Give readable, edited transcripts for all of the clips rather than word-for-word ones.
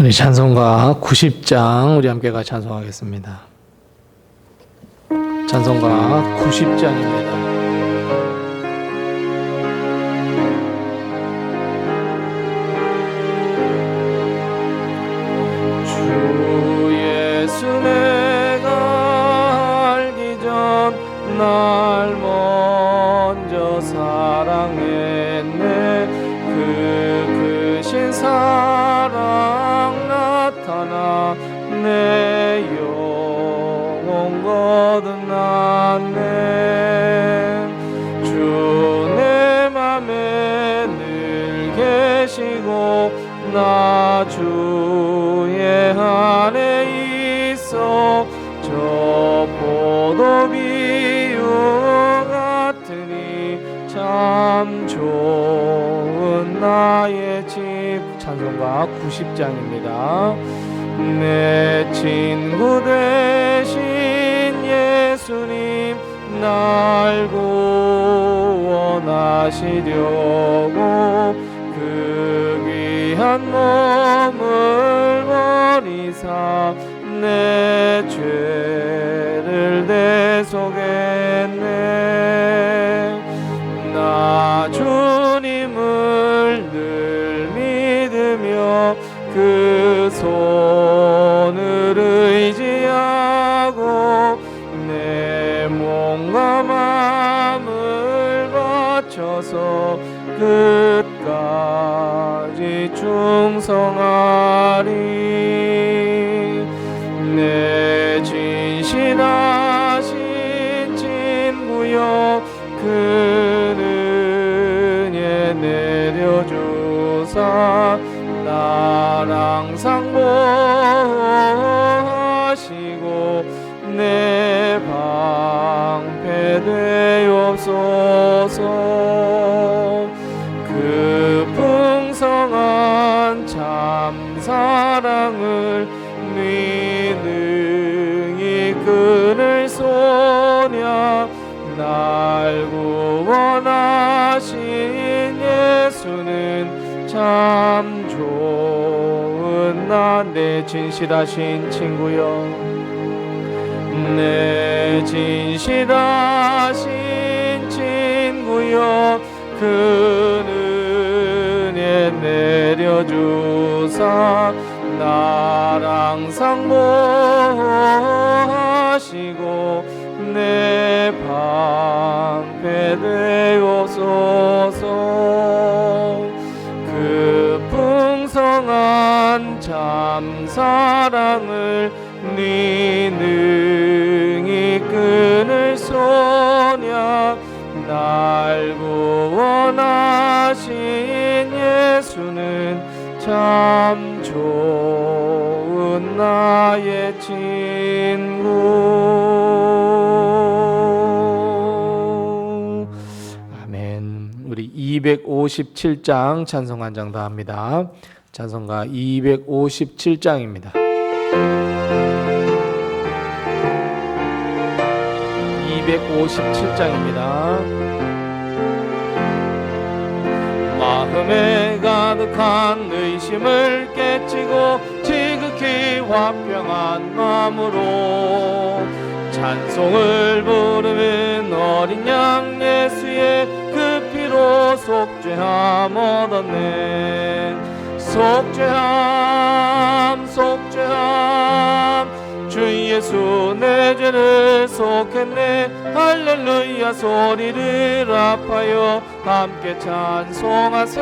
우리 찬송가 90장 우리 함께 같이 찬송하겠습니다. 찬송가 90장입니다. 날 먼저 사랑했네. 그 크신 사랑 나타나 내 영혼 거듭났네. 주 내 맘에 늘 계시고 나 주의 안에 있어. 저 포도비 같으니 참 좋은 나의 집. 찬송가 90장입니다. 내 친구 되신 예수님 날 구원하시려고 그 귀한 몸을 버리사 내 죄를 대속했네. 나 주님을 늘 믿으며 그 손을 의지하고 내 몸과 마음을 바쳐서 끝까지 충성하리. 내 진실하신 친구여 그 은혜 내려주사 날 항상 보호하시고 내 방패 되옵소서. 그 풍성한 참 사랑을 능히 끊을 소냐. 날 구원하신 예수는 참 좋은 나. 내 진실하신 친구여 내 진실하신 친구여 그 은혜 내려주사 날 항상 보호하시고 내 방패 되옵소서. 그 풍성한 참 사랑을 능히 끊을 소냐. 날 구원하신 예수는 참 좋은 나의 친구. 아멘. 우리 257장 찬송 한 장 더 합니다. 찬송가 257장입니다. 257장입니다. 마음에 가득한 의심을 깨치고 지극히 화평한 마음으로 찬송을 부르는 어린 양 예수의 그 피로 속죄함 얻었네. 속죄함 속죄함 주 예수 내 죄를 속했네. 할렐루야 소리를 합하여 함께 찬송하세.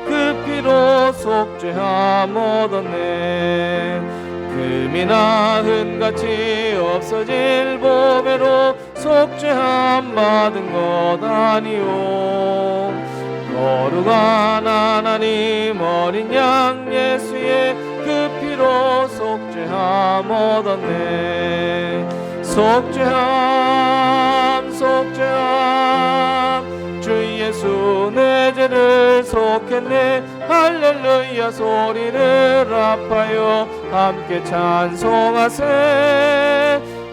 그 피로 속죄함 얻었네. 금이나 은같이 없어질 보배로 속죄함 받은 것 아니오. 거룩한 하나님 어린 양 예수의 그 피로 속죄함 얻었네. 속죄함 속죄함 주 예수 내 죄를 속했네. 할렐루야 소리를 합하여 함께 찬송하세.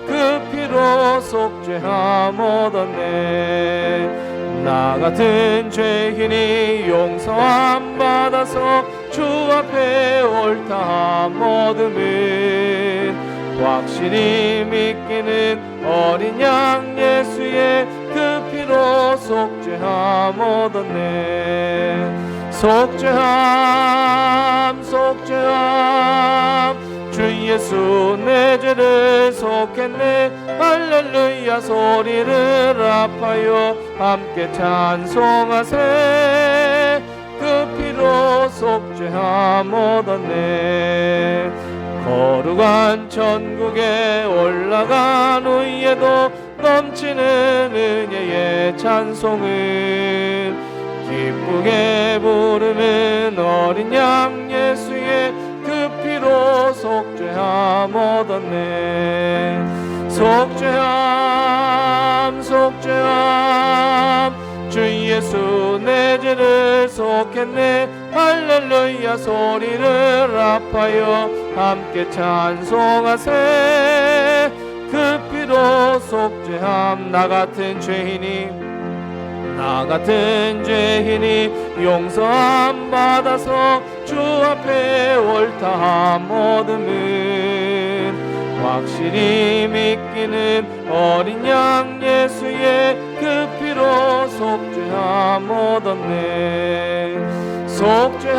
그 피로 속죄함 얻었네. 나 같은 죄인이 용서함 받아서 주 앞에 옳다함 얻음은 확실히 믿기는 어린 양 예수의 그 피로 속죄함 얻었네. 속죄함 속죄함 주 예수 내 죄를 속했네. 할렐루야 소리를 합하여 함께 찬송하세. 그 피로 속죄함 얻었네. 거룩한 천국에 올라간 후에도 넘치는 은혜의 찬송을 기쁘게 부르는 어린 양 예수의 그 피로 속죄함 얻었네. 속죄함 속죄함 주 예수 내 죄를 속했네. 할렐루야 소리를 합하여 함께 찬송하세. 그 피로 속죄함 나 같은 죄인이 용서함 받아서 주 앞에 옳다함 얻음은 확실히 믿기는 어린 양 예수의 그 피로 속죄함 얻었네. 속죄함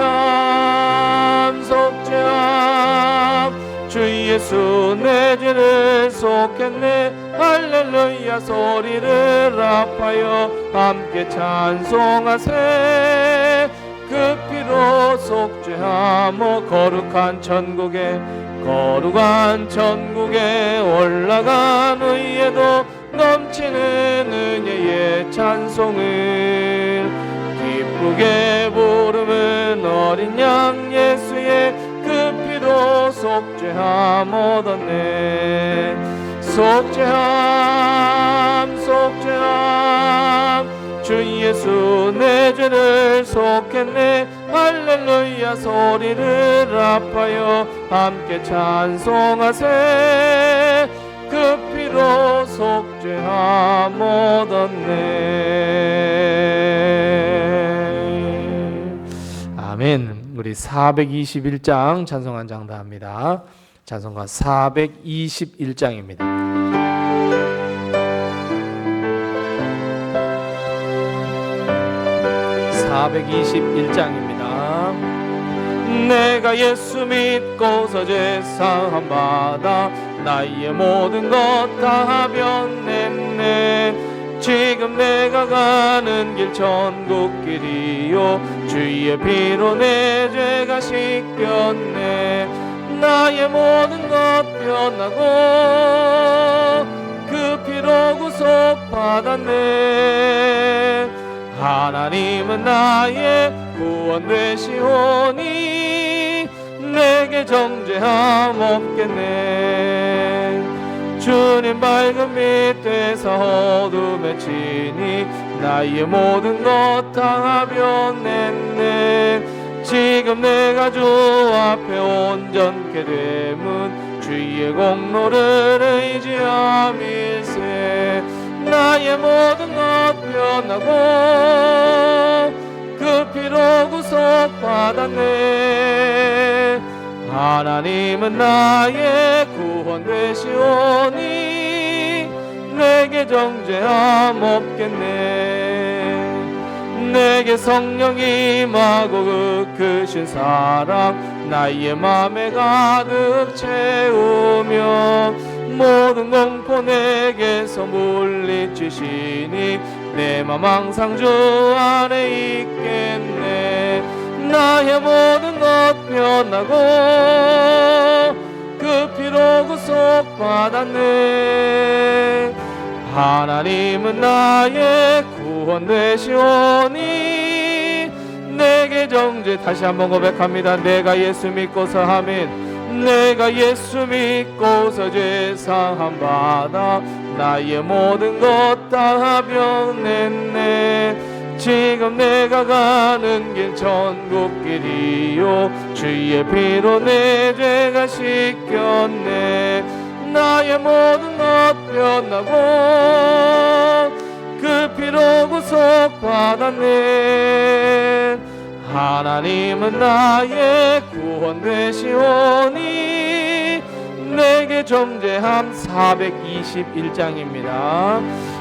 속죄함 주 예수 내 죄를 속했네. 할렐루야 소리를 합하여 함께 찬송하세. 그 피로 속죄함 거룩한 천국에 올라간 후에도 넘치는 은혜의 찬송을 기쁘게 부르는 어린 양 예수의 그 피로 속죄함 얻었네. 속죄함 속죄함 주 예수 내 죄를 속했네. 할렐루야 소리를 합하여 함께 찬송하세. 그 피로 속죄함 얻었네. 아멘. 우리 421장 찬송한 장다합니다. 찬송가 421장입니다. 내가 예수 믿고서 제사함 받아 나의 모든 것 다 변했네. 지금 내가 가는 길 천국길이요 주의 피로 내 죄가 씻겼네. 나의 모든 것 변하고 그 피로 구속 받았네. 하나님은 나의 구원 되시오니 내게 정죄함 없겠네. 주님 밝은 빛 되사 어둠에 치니 나의 모든 것 다 변했네. 지금 내가 주 앞에 온전케 됨은 주의 공로를 의지함일세. 나의 모든 것 변하고 그 피로 구속 받았네. 하나님은 나의 구원 되시오니 내게 정죄함 없겠네. 내게 성령이 임하고 그 크신 사랑 나의 맘에 가득 채우며 모든 공포 내게서 물리치시니 내 맘 항상 주 안에 있겠네. 나의 모든 것 변하고 그 피로 구속 받았네. 하나님은 나의 구원 되시오니 내게 정죄. 다시 한번 고백합니다. 내가 예수 믿고서 아멘. 내가 예수 믿고서 죄사함 받아 나의 모든 것 다 변했네. 지금 내가 가는 길 천국길이요 주의 피로 내 죄가 씻겼네. 나의 모든 것 변하고 그 피로 구속 받았네. 하나님은 나의 구원 되시오니 내게 정죄함 421장입니다.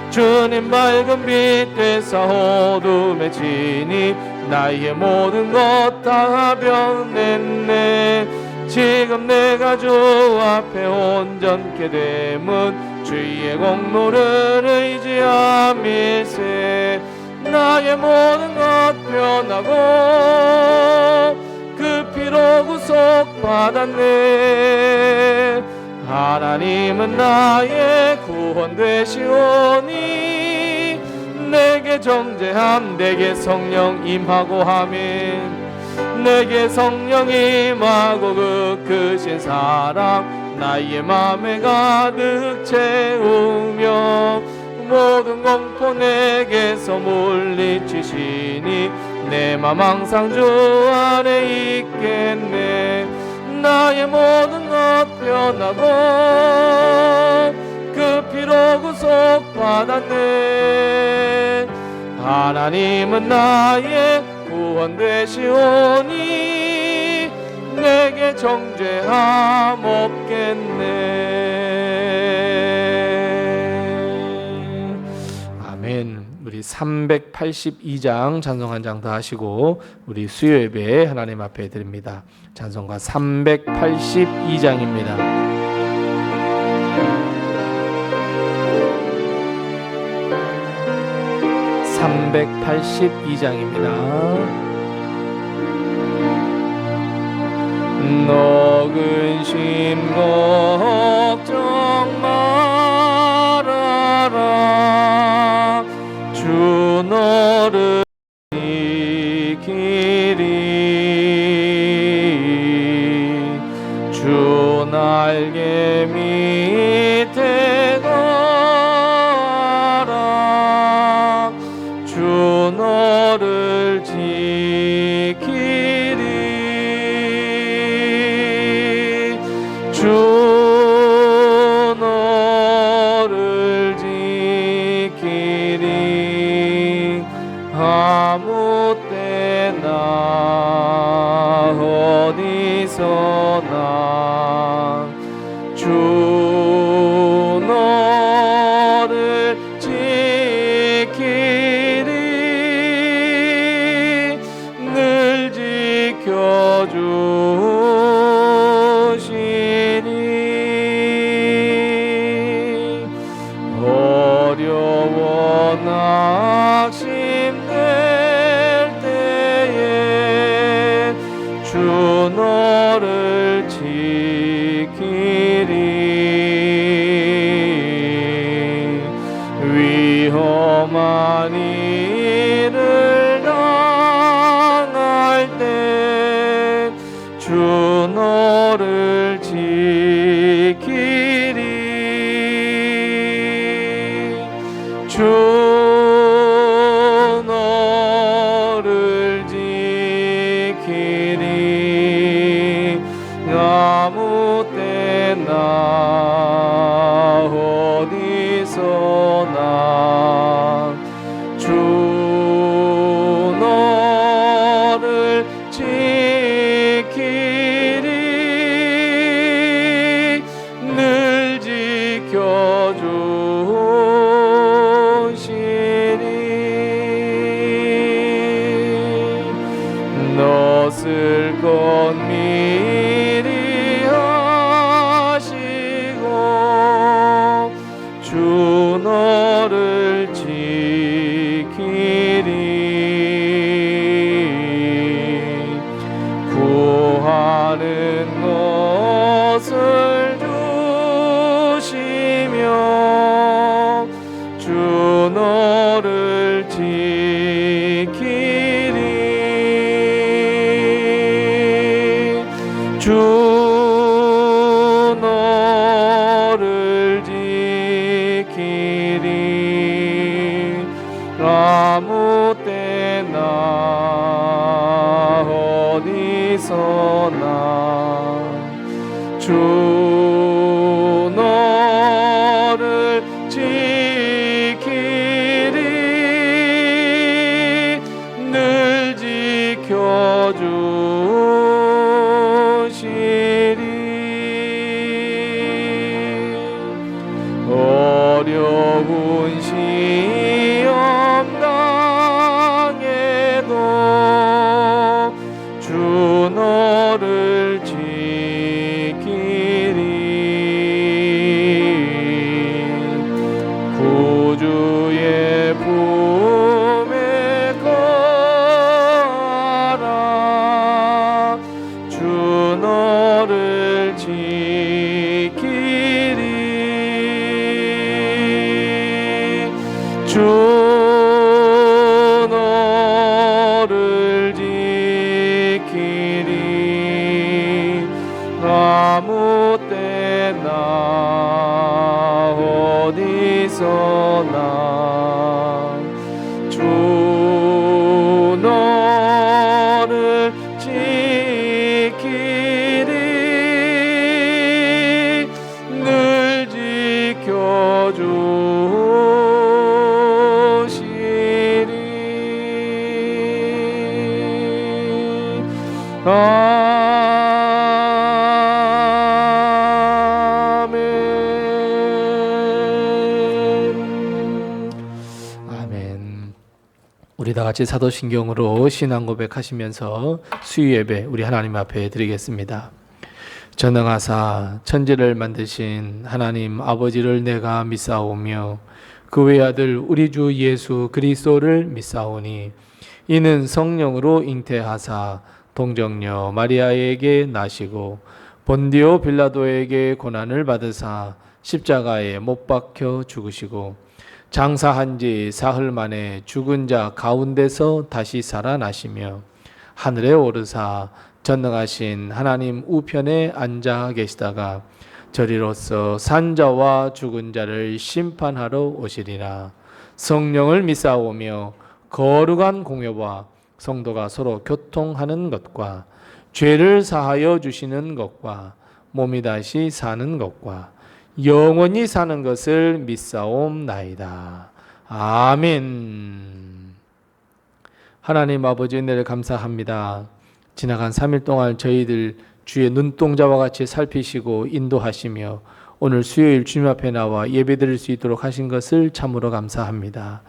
주님 맑은 빛 되사 어둠에 지니 나의 모든 것 다 변했네. 지금 내가 주 앞에 온전케 됨은 주의 공로를 의지함일세. 나의 모든 것 변하고 그 피로 구속받았네. 하나님은 나의 구원 되시오니 내게 정죄함 내게 성령 임하고 하민. 내게 성령 임하고 그 크신 사랑 나의 맘에 가득 채우며 모든 공포 내게서 물리치시니 내 맘 항상 주 안에 있겠네. 나의 모든 것 변하고 그 피로 구속받았네. 하나님은 나의 구원 되시오니 내게 정죄함 없겠네. 아멘. 우리 382장 찬송 한 장 더 하시고 우리 수요 예배 하나님 앞에 드립니다. 찬송가 382장입니다. 382장입니다. 너 근심 걱정 말아라. 주 너를 지키리. 주 날개 밑에 거하라. 주 너를 지키리. 주 너를 지키리. 아무 때나 어디서나 주 너를 지키리. 늘 지켜주시니. 어려워 낙심될 때에 주 너를 지키리. 위험한 일을 당할 때 주 너를 지키리. 주 너를 지키리. 아무 때나 어디서나 주 너를 지키리. 늘 지켜주시니. 너 쓸 것 미리 하시고 주 너를 지키리. 구하는 것을 주시며 주 너를 지키리. 주 너를 지키리. 아무 때나 어디서나 주 너를 지키리. 늘 늘 지켜주시리. 어려운 시험 당해도 주 너를 지키리. 구주의 품에 거하라. 주 너를 지키리. 주 너를 지키리. 아무 때나 어디서나 주 너를 지키리. 늘 지켜주시리. 아멘. 우리 다 같이 사도신경으로 신앙 고백하시면서 수요 예배 우리 하나님 앞에 드리겠습니다. 전능하사 천지를 만드신 하나님 아버지를 내가 믿사오며 그 외아들 우리 주 예수 그리스도를 믿사오니 이는 성령으로 잉태하사 동정녀 마리아에게 나시고 본디오 빌라도에게 고난을 받으사 십자가에 못 박혀 죽으시고 장사한 지 사흘 만에 죽은 자 가운데서 다시 살아나시며 하늘에 오르사 전능하신 하나님 우편에 앉아 계시다가 저리로서 산자와 죽은 자를 심판하러 오시리라. 성령을 믿사오며 거룩한 공효와 성도가 서로 교통하는 것과 죄를 사하여 주시는 것과 몸이 다시 사는 것과 영원히 사는 것을 믿사옵나이다. 아멘. 하나님 아버지 은혜를 감사합니다. 지나간 3일 동안 저희들 주의 눈동자와 같이 살피시고 인도하시며 오늘 수요일 주님 앞에 나와 예배드릴 수 있도록 하신 것을 참으로 감사합니다.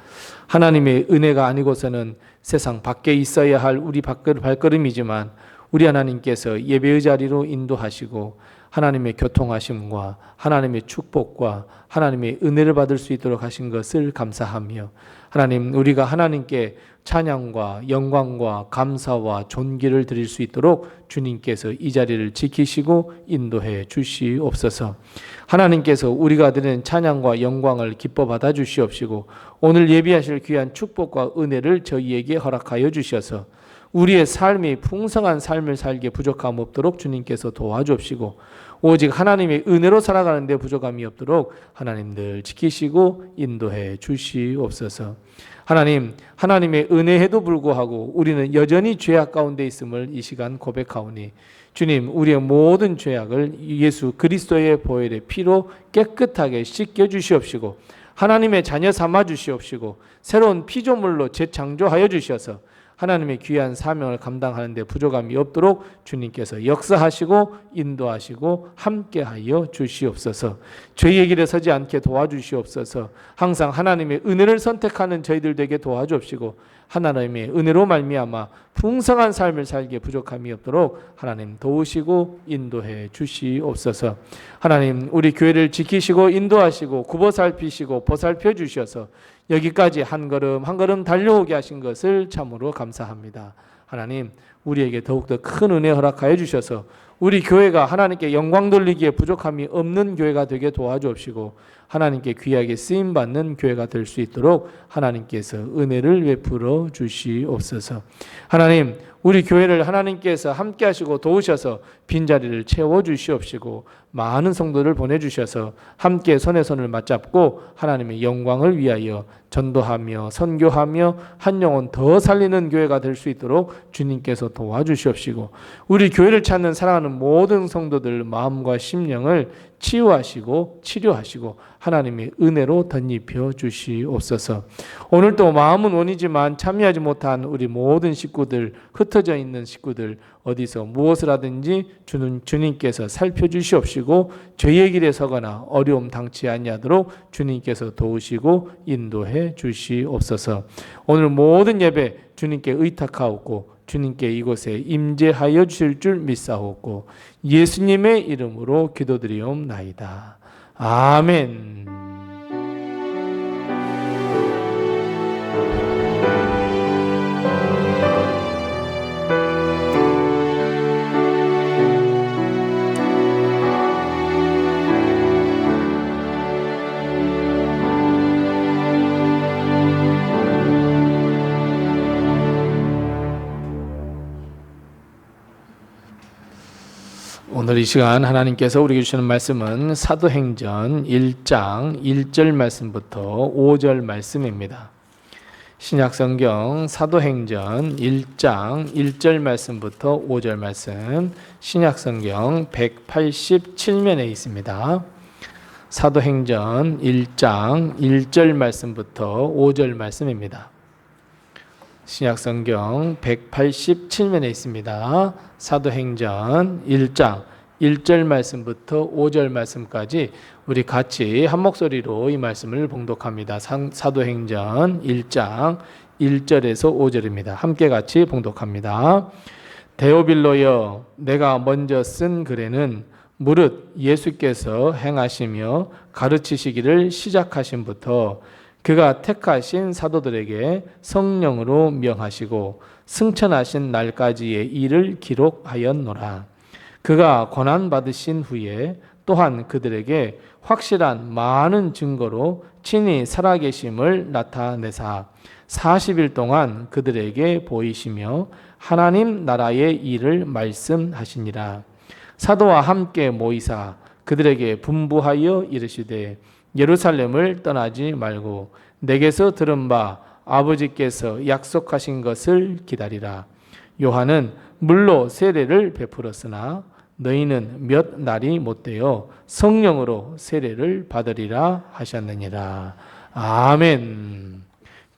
하나님의 은혜가 아니고서는 세상 밖에 있어야 할 우리 발걸음이지만 우리 하나님께서 예배의 자리로 인도하시고 하나님의 교통하심과 하나님의 축복과 하나님의 은혜를 받을 수 있도록 하신 것을 감사하며 하나님 우리가 하나님께 찬양과 영광과 감사와 존귀를 드릴 수 있도록 주님께서 이 자리를 지키시고 인도해 주시옵소서. 하나님께서 우리가 드리는 찬양과 영광을 기뻐 받아 주시옵시고 오늘 예비하실 귀한 축복과 은혜를 저희에게 허락하여 주셔서 우리의 삶이 풍성한 삶을 살기에 부족함 없도록 주님께서 도와주옵시고 오직 하나님의 은혜로 살아가는 데 부족함이 없도록 하나님들 지키시고 인도해 주시옵소서. 하나님, 하나님의 은혜에도 불구하고 우리는 여전히 죄악 가운데 있음을 이 시간 고백하오니 주님, 우리의 모든 죄악을 예수 그리스도의 보혈의 피로 깨끗하게 씻겨 주시옵시고 하나님의 자녀 삼아 주시옵시고 새로운 피조물로 재창조하여 주셔서 하나님의 귀한 사명을 감당하는 데 부족함이 없도록 주님께서 역사하시고 인도하시고 함께하여 주시옵소서. 죄의 길에 서지 않게 도와주시옵소서. 항상 하나님의 은혜를 선택하는 저희들 되게 도와주옵시고 하나님의 은혜로 말미암아 풍성한 삶을 살기에 부족함이 없도록 하나님 도우시고 인도해 주시옵소서. 하나님 우리 교회를 지키시고 인도하시고 굽어 살피시고 보살펴 주셔서 여기까지 한 걸음 한 걸음 달려오게 하신 것을 참으로 감사합니다. 하나님 우리에게 더욱더 큰 은혜 허락하여 주셔서 우리 교회가 하나님께 영광 돌리기에 부족함이 없는 교회가 되게 도와주옵시고 하나님께 귀하게 쓰임받는 교회가 될 수 있도록 하나님께서 은혜를 베풀어 주시옵소서. 하나님 우리 교회를 하나님께서 함께 하시고 도우셔서 빈자리를 채워 주시옵시고 많은 성도를 보내주셔서 함께 손에 손을 맞잡고 하나님의 영광을 위하여 전도하며 선교하며 한 영혼 더 살리는 교회가 될 수 있도록 주님께서 도와주시옵시고 우리 교회를 찾는 사랑하는 모든 성도들 마음과 심령을 치유하시고 치료하시고 하나님의 은혜로 덧입혀 주시옵소서. 오늘도 마음은 원이지만 참여하지 못한 우리 모든 식구들, 흩어져 있는 식구들, 어디서 무엇을 하든지 주님께서 살펴주시옵시고 죄의 길에 서거나 어려움 당치 아니하도록 주님께서 도우시고 인도해 주시옵소서. 오늘 모든 예배 주님께 의탁하옵고 주님께 이곳에 임재하여 주실 줄 믿사옵고 예수님의 이름으로 기도드리옵나이다. 아멘. 오늘 이 시간 하나님께서 우리에게 주시는 말씀은 사도행전 1장 1절 말씀부터 5절 말씀입니다. 신약성경 사도행전 1장 1절 말씀부터 5절 말씀, 신약성경 187면에 있습니다. 사도행전 1장 1절 말씀부터 5절 말씀입니다. 신약성경 187면에 있습니다. 사도행전 1장 1절 말씀부터 5절 말씀까지 우리 같이 한 목소리로 이 말씀을 봉독합니다. 사도행전 1장 1절에서 5절입니다. 함께 같이 봉독합니다. 데오빌로여, 내가 먼저 쓴 글에는 무릇 예수께서 행하시며 가르치시기를 시작하신부터 그가 택하신 사도들에게 성령으로 명하시고 승천하신 날까지의 일을 기록하였노라. 그가 고난받으신 후에 또한 그들에게 확실한 많은 증거로 친히 살아계심을 나타내사 40일 동안 그들에게 보이시며 하나님 나라의 일을 말씀하시니라. 사도와 함께 모이사 그들에게 분부하여 이르시되 예루살렘을 떠나지 말고 내게서 들은 바 아버지께서 약속하신 것을 기다리라. 요한은 물로 세례를 베풀었으나 너희는 몇 날이 못되어 성령으로 세례를 받으리라 하셨느니라. 아멘.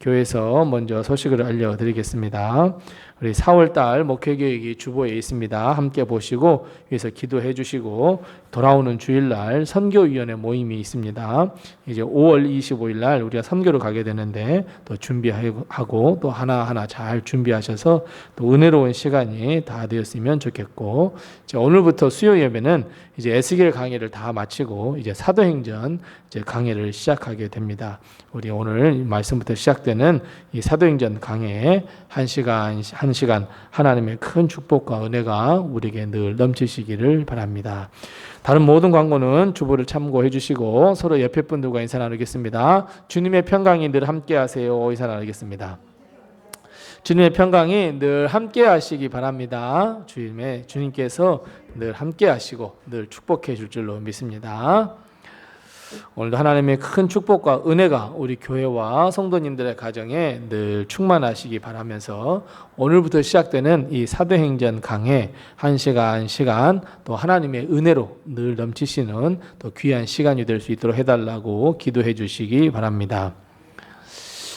교회에서 먼저 소식을 알려드리겠습니다. 우리 4월달 목회계획이 주보에 있습니다. 함께 보시고 위에서 기도해 주시고 돌아오는 주일날 선교위원회 모임이 있습니다. 이제 5월 25일날 우리가 선교를 가게 되는데 또 준비하고 또 하나하나 잘 준비하셔서 또 은혜로운 시간이 다 되었으면 좋겠고, 이제 오늘부터 수요 예배는 이제 에스겔 강의를 다 마치고 이제 사도행전 이제 강의를 시작하게 됩니다. 우리 오늘 말씀부터 시작되는 이 사도행전 강의에 한 시간 하나님의 큰 축복과 은혜가 우리에게 늘 넘치시기를 바랍니다. 다른 모든 광고는 주보를 참고해 주시고 서로 옆에 분들과 인사 나누겠습니다. 주님의 평강이 늘 함께 하세요. 인사 나누겠습니다. 주님의 평강이 늘 함께 하시기 바랍니다. 주님께서 늘 함께 하시고 늘 축복해 줄 줄로 믿습니다. 오늘도 하나님의 큰 축복과 은혜가 우리 교회와 성도님들의 가정에 늘 충만하시기 바라면서 오늘부터 시작되는 이 사도행전 강해 한 시간 또 하나님의 은혜로 늘 넘치시는 또 귀한 시간이 될 수 있도록 해달라고 기도해 주시기 바랍니다.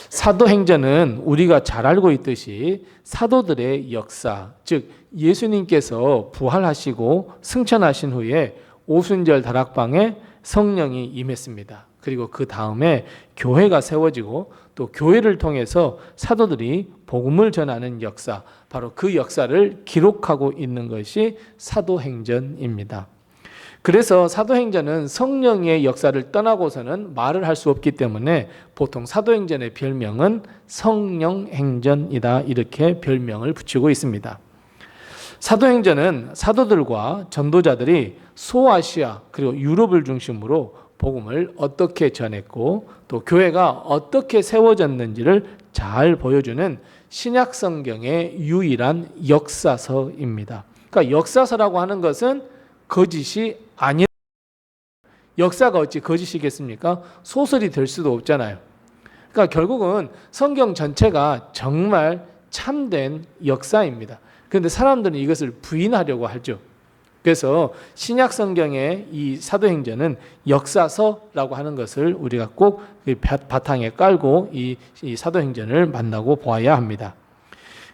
사도행전은 우리가 잘 알고 있듯이 사도들의 역사, 즉 예수님께서 부활하시고 승천하신 후에 오순절 다락방에 성령이 임했습니다. 그리고 그 다음에 교회가 세워지고 또 교회를 통해서 사도들이 복음을 전하는 역사, 바로 그 역사를 기록하고 있는 것이 사도행전입니다. 그래서 사도행전은 성령의 역사를 떠나고서는 말을 할 수 없기 때문에 보통 사도행전의 별명은 성령행전이다, 이렇게 별명을 붙이고 있습니다. 사도행전은 사도들과 전도자들이 소아시아 그리고 유럽을 중심으로 복음을 어떻게 전했고 또 교회가 어떻게 세워졌는지를 잘 보여주는 신약성경의 유일한 역사서입니다. 그러니까 역사서라고 하는 것은 거짓이 아닌, 역사가 어찌 거짓이겠습니까? 소설이 될 수도 없잖아요. 그러니까 결국은 성경 전체가 정말 참된 역사입니다. 그런데 사람들은 이것을 부인하려고 하죠. 그래서 신약 성경의 이 사도행전은 역사서라고 하는 것을 우리가 꼭 바탕에 깔고 이 사도행전을 만나고 보아야 합니다.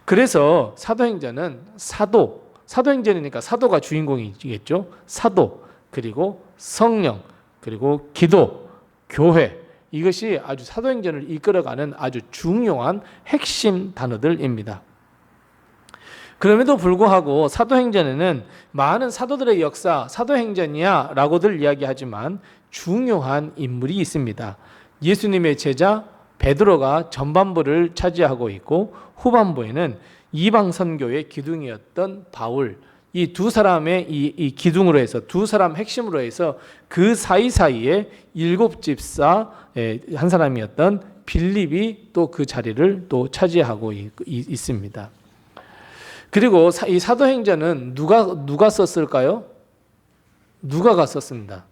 그래서 사도행전은 사도행전이니까 사도가 주인공이겠죠. 사도, 그리고 성령, 그리고 기도, 교회, 이것이 아주 사도행전을 이끌어가는 아주 중요한 핵심 단어들입니다. 그럼에도 불구하고 사도행전에는 많은 사도들의 역사, 사도행전이야 라고들 이야기하지만 중요한 인물이 있습니다. 예수님의 제자 베드로가 전반부를 차지하고 있고 후반부에는 이방 선교의 기둥이었던 바울, 이 두 사람의 이 기둥으로 해서 두 사람 핵심으로 해서 그 사이사이에 일곱 집사 한 사람이었던 빌립이 또 그 자리를 또 차지하고 있습니다. 그리고 이 사도행전은 누가 썼을까요? 누가가 썼습니다.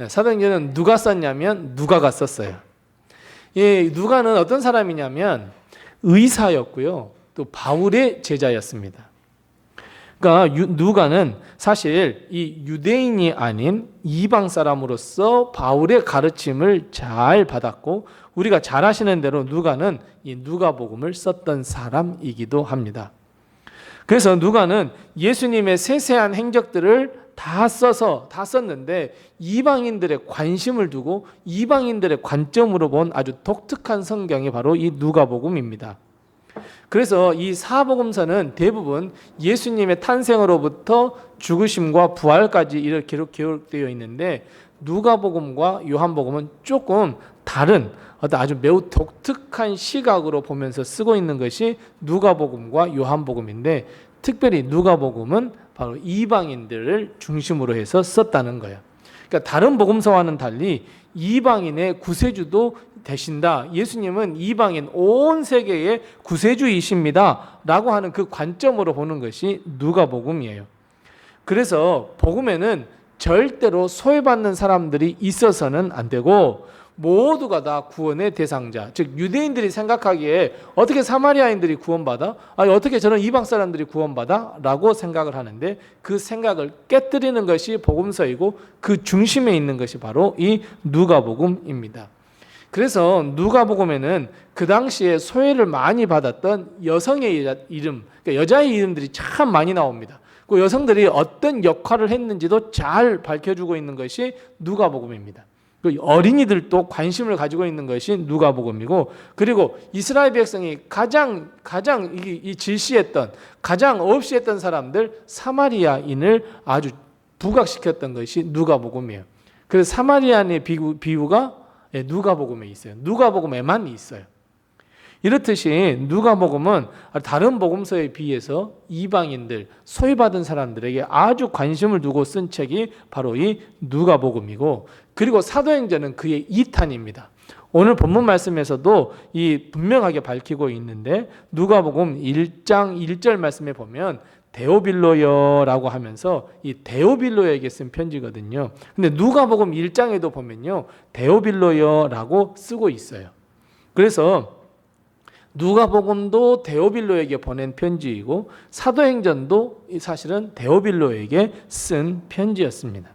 사도행전은 누가 썼냐면 누가가 썼어요. 누가는 어떤 사람이냐면 의사였고요. 또 바울의 제자였습니다. 그러니까 누가는 사실 이 유대인이 아닌 이방 사람으로서 바울의 가르침을 잘 받았고 우리가 잘 아시는 대로 누가는 이 누가복음을 썼던 사람이기도 합니다. 그래서 누가는 예수님의 세세한 행적들을 다 썼는데 이방인들의 관심을 두고 이방인들의 관점으로 본 아주 독특한 성경이 바로 이 누가복음입니다. 그래서 이 사복음서는 대부분 예수님의 탄생으로부터 죽으심과 부활까지 이렇게 기록되어 있는데 누가복음과 요한복음은 조금 다른 어떤 아주 매우 독특한 시각으로 보면서 쓰고 있는 것이 누가복음과 요한복음인데 특별히 누가복음은 바로 이방인들을 중심으로 해서 썼다는 거예요. 그러니까 다른 복음서와는 달리 이방인의 구세주도 되신다. 예수님은 이방인 온 세계의 구세주이십니다. 라고 하는 그 관점으로 보는 것이 누가복음이에요. 그래서 복음에는 절대로 소외받는 사람들이 있어서는 안 되고 모두가 다 구원의 대상자, 즉 유대인들이 생각하기에 어떻게 사마리아인들이 구원받아? 아니 어떻게 저런 이방 사람들이 구원받아? 라고 생각을 하는데 그 생각을 깨뜨리는 것이 복음서이고 그 중심에 있는 것이 바로 이 누가복음입니다. 그래서 누가복음에는 그 당시에 소외를 많이 받았던 여성의 이름, 그러니까 여자의 이름들이 참 많이 나옵니다. 그 여성들이 어떤 역할을 했는지도 잘 밝혀주고 있는 것이 누가복음입니다. 어린이들도 관심을 가지고 있는 것이 누가복음이고, 그리고 이스라엘 백성이 가장 이 질시했던, 가장 없이했던 사람들 사마리아인을 아주 부각시켰던 것이 누가복음이에요. 그래서 사마리아인의 비유가 누가복음에 있어요. 누가복음에만 있어요. 이렇듯이 누가복음은 다른 복음서에 비해서 이방인들, 소외받은 사람들에게 아주 관심을 두고 쓴 책이 바로 이 누가복음이고, 그리고 사도행전은 그의 2탄입니다. 오늘 본문 말씀에서도 이 분명하게 밝히고 있는데 누가복음 1장 1절 말씀에 보면 데오빌로여라고 하면서 이 데오빌로에게 쓴 편지거든요. 근데 누가복음 1장에도 보면요 데오빌로여라고 쓰고 있어요. 그래서 누가복음도 데오빌로에게 보낸 편지이고 사도행전도 사실은 데오빌로에게 쓴 편지였습니다.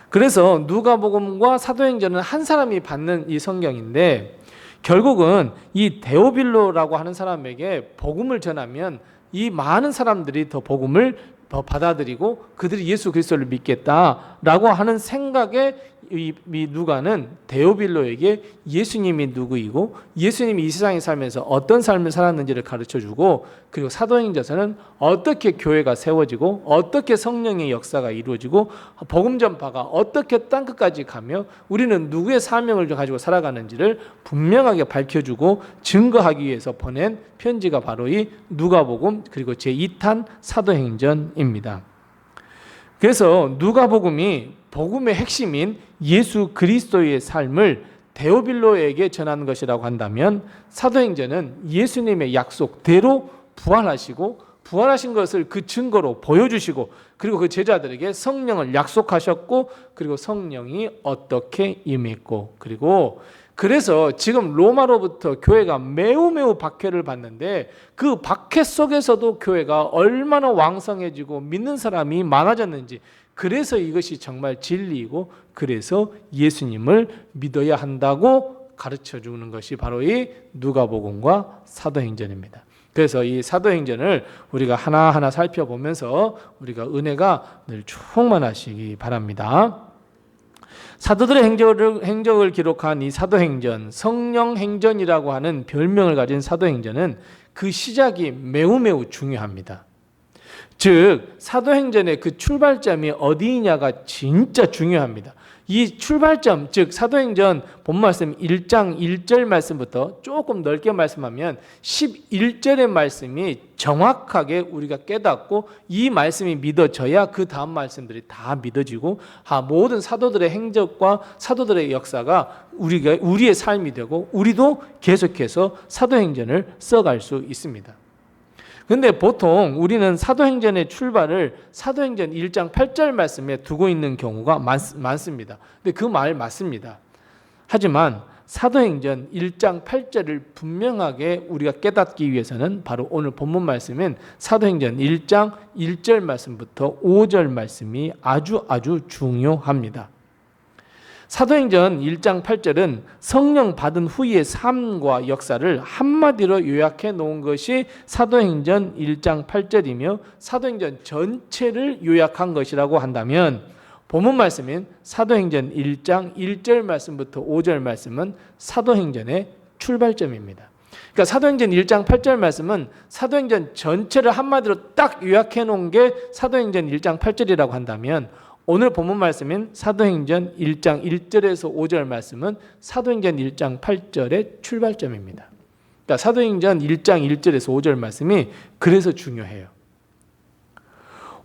그래서 누가복음과 사도행전은 한 사람이 받는 이 성경인데 결국은 이 데오빌로라고 하는 사람에게 복음을 전하면 이 많은 사람들이 더 복음을 더 받아들이고 그들이 예수 그리스도를 믿겠다라고 하는 생각에 이 누가는 데오빌로에게 예수님이 누구이고 예수님이 이 세상에 살면서 어떤 삶을 살았는지를 가르쳐주고, 그리고 사도행전에서는 어떻게 교회가 세워지고 어떻게 성령의 역사가 이루어지고 복음 전파가 어떻게 땅끝까지 가며 우리는 누구의 사명을 가지고 살아가는지를 분명하게 밝혀주고 증거하기 위해서 보낸 편지가 바로 이 누가복음 그리고 제2탄 사도행전입니다. 그래서 누가복음이 복음의 핵심인 예수 그리스도의 삶을 데오빌로에게 전하는 것이라고 한다면 사도행전은 예수님의 약속대로 부활하시고 부활하신 것을 그 증거로 보여주시고 그리고 그 제자들에게 성령을 약속하셨고 그리고 성령이 어떻게 임했고 그리고 그래서 지금 로마로부터 교회가 매우 박해를 받는데 그 박해 속에서도 교회가 얼마나 왕성해지고 믿는 사람이 많아졌는지, 그래서 이것이 정말 진리이고 그래서 예수님을 믿어야 한다고 가르쳐 주는 것이 바로 이 누가복음과 사도행전입니다. 그래서 이 사도행전을 우리가 하나하나 살펴보면서 우리가 은혜가 늘 충만하시기 바랍니다. 사도들의 행적을 기록한 이 사도행전, 성령행전이라고 하는 별명을 가진 사도행전은 그 시작이 매우 중요합니다. 즉 사도행전의 그 출발점이 어디냐가 진짜 중요합니다. 이 출발점, 즉 사도행전 본말씀 1장 1절 말씀부터 조금 넓게 말씀하면 11절의 말씀이 정확하게 우리가 깨닫고 이 말씀이 믿어져야 그 다음 말씀들이 다 믿어지고 모든 사도들의 행적과 사도들의 역사가 우리의 삶이 되고 우리도 계속해서 사도행전을 써갈 수 있습니다. 근데 보통 우리는 사도행전의 출발을 사도행전 1장 8절 말씀에 두고 있는 경우가 많습니다. 근데 그 말 맞습니다. 하지만 사도행전 1장 8절을 분명하게 우리가 깨닫기 위해서는 바로 오늘 본문 말씀인 사도행전 1장 1절 말씀부터 5절 말씀이 아주 중요합니다. 사도행전 1장 8절은 성령 받은 후의 삶과 역사를 한마디로 요약해 놓은 것이 사도행전 1장 8절이며 사도행전 전체를 요약한 것이라고 한다면 본문 말씀인 사도행전 1장 1절 말씀부터 5절 말씀은 사도행전의 출발점입니다. 그러니까 사도행전 1장 8절 말씀은 사도행전 전체를 한마디로 딱 요약해 놓은 게 사도행전 1장 8절이라고 한다면 오늘 본문 말씀인 사도행전 1장 1절에서 5절 말씀은 사도행전 1장 8절의 출발점입니다. 그러니까 사도행전 1장 1절에서 5절 말씀이 그래서 중요해요.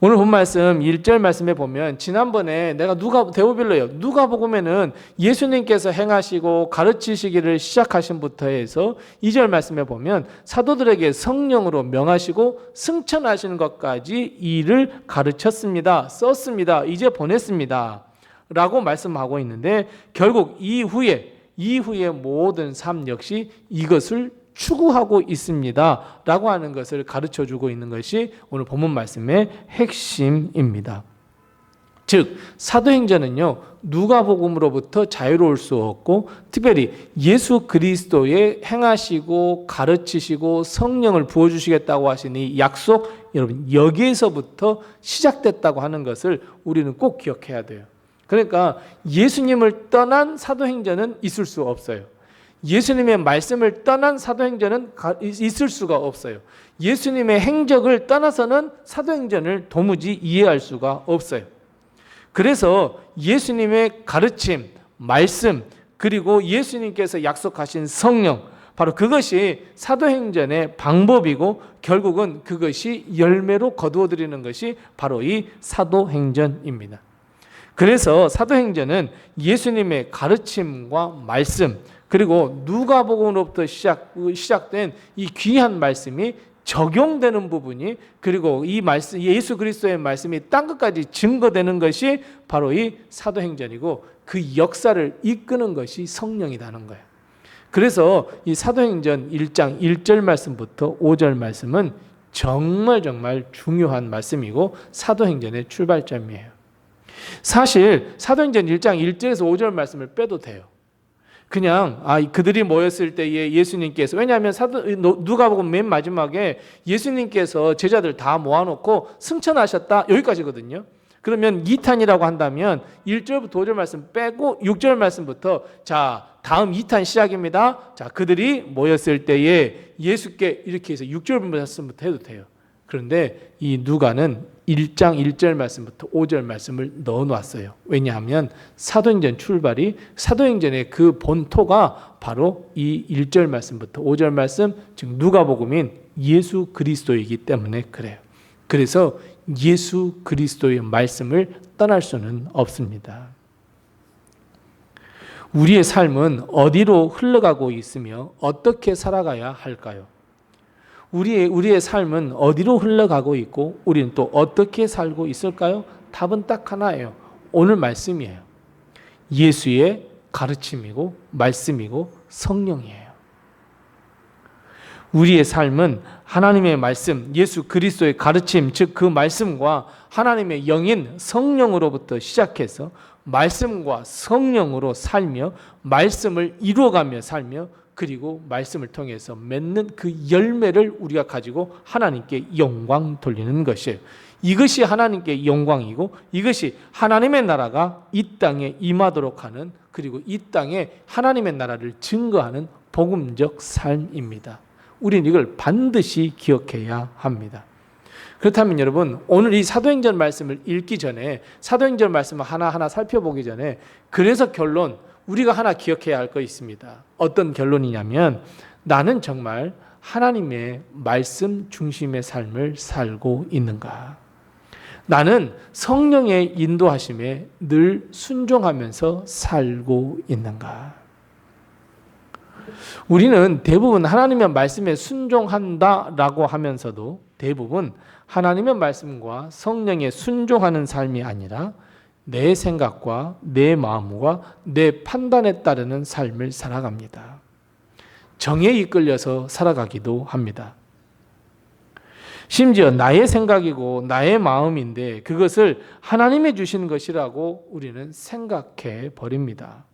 오늘 본 말씀 1절 말씀에 보면 지난번에 내가 누가복음에는 예수님께서 행하시고 가르치시기를 시작하신 부터 해서 2절 말씀에 보면 사도들에게 성령으로 명하시고 승천하시는 것까지 일을 가르쳤습니다. 썼습니다. 이제 보냈습니다. 라고 말씀하고 있는데 결국 이후에 모든 삶 역시 이것을 추구하고 있습니다 라고 하는 것을 가르쳐주고 있는 것이 오늘 본문 말씀의 핵심입니다. 즉 사도행전은요 누가복음으로부터 자유로울 수 없고 특별히 예수 그리스도의 행하시고 가르치시고 성령을 부어주시겠다고 하신 이 약속, 여러분 여기에서부터 시작됐다고 하는 것을 우리는 꼭 기억해야 돼요. 그러니까 예수님을 떠난 사도행전은 있을 수 없어요. 예수님의 말씀을 떠난 사도행전은 있을 수가 없어요. 예수님의 행적을 떠나서는 사도행전을 도무지 이해할 수가 없어요. 그래서 예수님의 가르침, 말씀, 그리고 예수님께서 약속하신 성령, 바로 그것이 사도행전의 방법이고 결국은 그것이 열매로 거두어들이는 것이 바로 이 사도행전입니다. 그래서 사도행전은 예수님의 가르침과 말씀, 그리고 누가복음으로부터 시작된 이 귀한 말씀이 적용되는 부분이, 그리고 이 말씀, 예수 그리스도의 말씀이 땅 끝까지 증거되는 것이 바로 이 사도행전이고 그 역사를 이끄는 것이 성령이라는 거예요. 그래서 이 사도행전 1장 1절 말씀부터 5절 말씀은 정말 중요한 말씀이고 사도행전의 출발점이에요. 사실 사도행전 1장 1절에서 5절 말씀을 빼도 돼요. 그냥 그들이 모였을 때에 예수님께서, 왜냐하면 누가복음 맨 마지막에 예수님께서 제자들 다 모아놓고 승천하셨다 여기까지거든요. 그러면 2탄이라고 한다면 1절부터 5절 말씀 빼고 6절 말씀부터 자 다음 2탄 시작입니다. 자 그들이 모였을 때에 예수께 이렇게 해서 6절 말씀부터 해도 돼요. 그런데 이 누가는 1장 1절 말씀부터 5절 말씀을 넣어놨어요. 왜냐하면 사도행전 출발이, 사도행전의 그 본토가 바로 이 1절 말씀부터 5절 말씀, 즉 누가복음인 예수 그리스도이기 때문에 그래요. 그래서 예수 그리스도의 말씀을 떠날 수는 없습니다. 우리의 삶은 어디로 흘러가고 있으며 어떻게 살아가야 할까요? 우리의 삶은 어디로 흘러가고 있고 우리는 또 어떻게 살고 있을까요? 답은 딱 하나예요. 오늘 말씀이에요. 예수의 가르침이고 말씀이고 성령이에요. 우리의 삶은 하나님의 말씀, 예수 그리스도의 가르침, 즉 그 말씀과 하나님의 영인 성령으로부터 시작해서 말씀과 성령으로 살며 말씀을 이루어가며 살며 그리고 말씀을 통해서 맺는 그 열매를 우리가 가지고 하나님께 영광 돌리는 것이에요. 이것이 하나님께 영광이고 이것이 하나님의 나라가 이 땅에 임하도록 하는, 그리고 이 땅에 하나님의 나라를 증거하는 복음적 삶입니다. 우리는 이걸 반드시 기억해야 합니다. 그렇다면 여러분, 오늘 이 사도행전 말씀을 읽기 전에, 사도행전 말씀을 하나하나 살펴보기 전에, 그래서 결론, 우리가 하나 기억해야 할 거 있습니다. 어떤 결론이냐면, 나는 정말 하나님의 말씀 중심의 삶을 살고 있는가? 나는 성령의 인도하심에 늘 순종하면서 살고 있는가? 우리는 대부분 하나님의 말씀에 순종한다라고 하면서도 대부분 하나님의 말씀과 성령에 순종하는 삶이 아니라 내 생각과 내 마음과 내 판단에 따르는 삶을 살아갑니다. 정에 이끌려서 살아가기도 합니다. 심지어 나의 생각이고 나의 마음인데 그것을 하나님이 주신 것이라고 우리는 생각해 버립니다.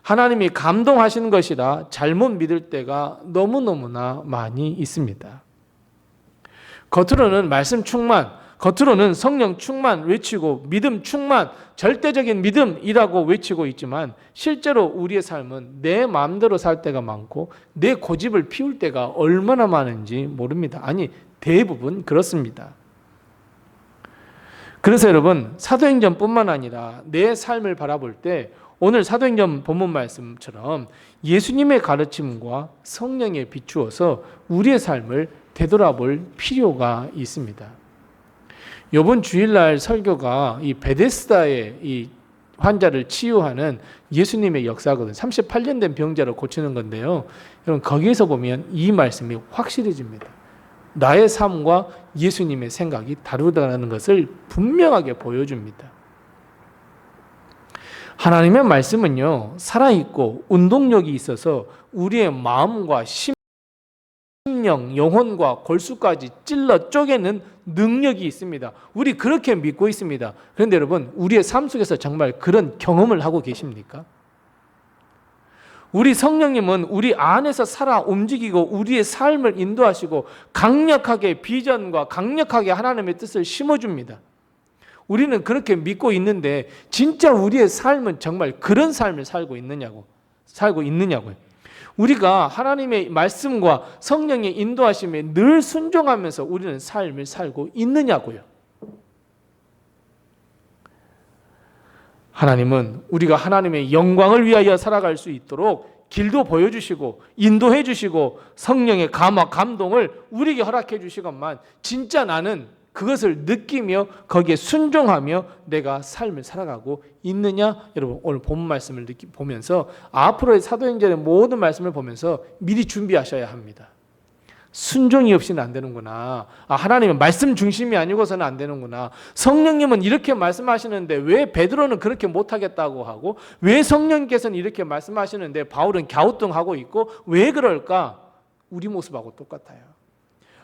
하나님이 감동하신 것이라 잘못 믿을 때가 너무너무나 많이 있습니다. 겉으로는 말씀 충만, 겉으로는 성령 충만 외치고 믿음 충만, 절대적인 믿음이라고 외치고 있지만 실제로 우리의 삶은 내 마음대로 살 때가 많고 내 고집을 피울 때가 얼마나 많은지 모릅니다. 아니, 대부분 그렇습니다. 그래서 여러분, 사도행전뿐만 아니라 내 삶을 바라볼 때 오늘 사도행전 본문 말씀처럼 예수님의 가르침과 성령에 비추어서 우리의 삶을 되돌아볼 필요가 있습니다. 이번 주일날 설교가 이 베데스다의 이 환자를 치유하는 예수님의 역사거든요. 38년 된 병자를 고치는 건데요. 여러분, 거기에서 보면 이 말씀이 확실해집니다. 나의 삶과 예수님의 생각이 다르다는 것을 분명하게 보여줍니다. 하나님의 말씀은요, 살아있고 운동력이 있어서 우리의 마음과 심령, 영혼과 골수까지 찔러 쪼개는 능력이 있습니다. 우리 그렇게 믿고 있습니다. 그런데 여러분, 우리의 삶 속에서 정말 그런 경험을 하고 계십니까? 우리 성령님은 우리 안에서 살아 움직이고 우리의 삶을 인도하시고 강력하게 비전과 강력하게 하나님의 뜻을 심어줍니다. 우리는 그렇게 믿고 있는데 진짜 우리의 삶은 정말 그런 삶을 살고 있느냐고요. 우리가 하나님의 말씀과 성령의 인도하심에 늘 순종하면서 우리는 삶을 살고 있느냐고요. 하나님은 우리가 하나님의 영광을 위하여 살아갈 수 있도록 길도 보여주시고 인도해 주시고 성령의 감화 감동을 우리에게 허락해 주시건만 진짜 나는 그것을 느끼며 거기에 순종하며 내가 삶을 살아가고 있느냐? 여러분, 오늘 본 말씀을 보면서 앞으로의 사도행전의 모든 말씀을 보면서 미리 준비하셔야 합니다. 순종이 없이는 안 되는구나. 하나님은 말씀 중심이 아니고서는 안 되는구나. 성령님은 이렇게 말씀하시는데 왜 베드로는 그렇게 못하겠다고 하고 왜 성령님께서는 이렇게 말씀하시는데 바울은 갸우뚱하고 있고 왜 그럴까? 우리 모습하고 똑같아요.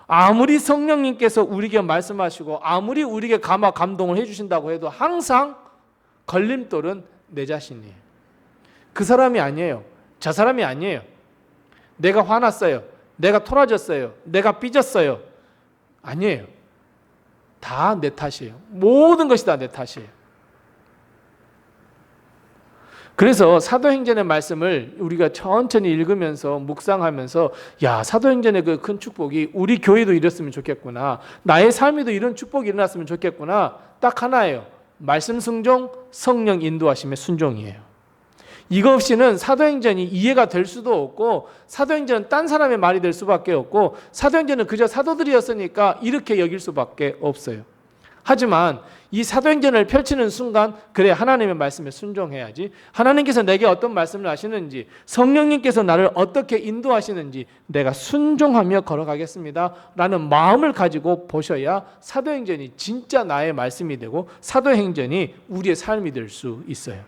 아무리 성령님께서 우리에게 말씀하시고 아무리 우리에게 감화 감동을 해주신다고 해도 항상 걸림돌은 내 자신이에요. 그 사람이 아니에요. 저 사람이 아니에요. 내가 화났어요. 내가 토라졌어요. 내가 삐졌어요. 아니에요. 다 내 탓이에요. 모든 것이 다 내 탓이에요. 그래서 사도행전의 말씀을 우리가 천천히 읽으면서 묵상하면서 야, 사도행전의 그 큰 축복이 우리 교회도 이랬으면 좋겠구나. 나의 삶에도 이런 축복이 일어났으면 좋겠구나. 딱 하나예요. 말씀 순종, 성령 인도하심의 순종이에요. 이거 없이는 사도행전이 이해가 될 수도 없고 사도행전은 딴 사람의 말이 될 수밖에 없고 사도행전은 그저 사도들이었으니까 이렇게 여길 수밖에 없어요. 하지만 이 사도행전을 펼치는 순간 그래, 하나님의 말씀에 순종해야지. 하나님께서 내게 어떤 말씀을 하시는지, 성령님께서 나를 어떻게 인도하시는지 내가 순종하며 걸어가겠습니다 라는 마음을 가지고 보셔야 사도행전이 진짜 나의 말씀이 되고 사도행전이 우리의 삶이 될 수 있어요.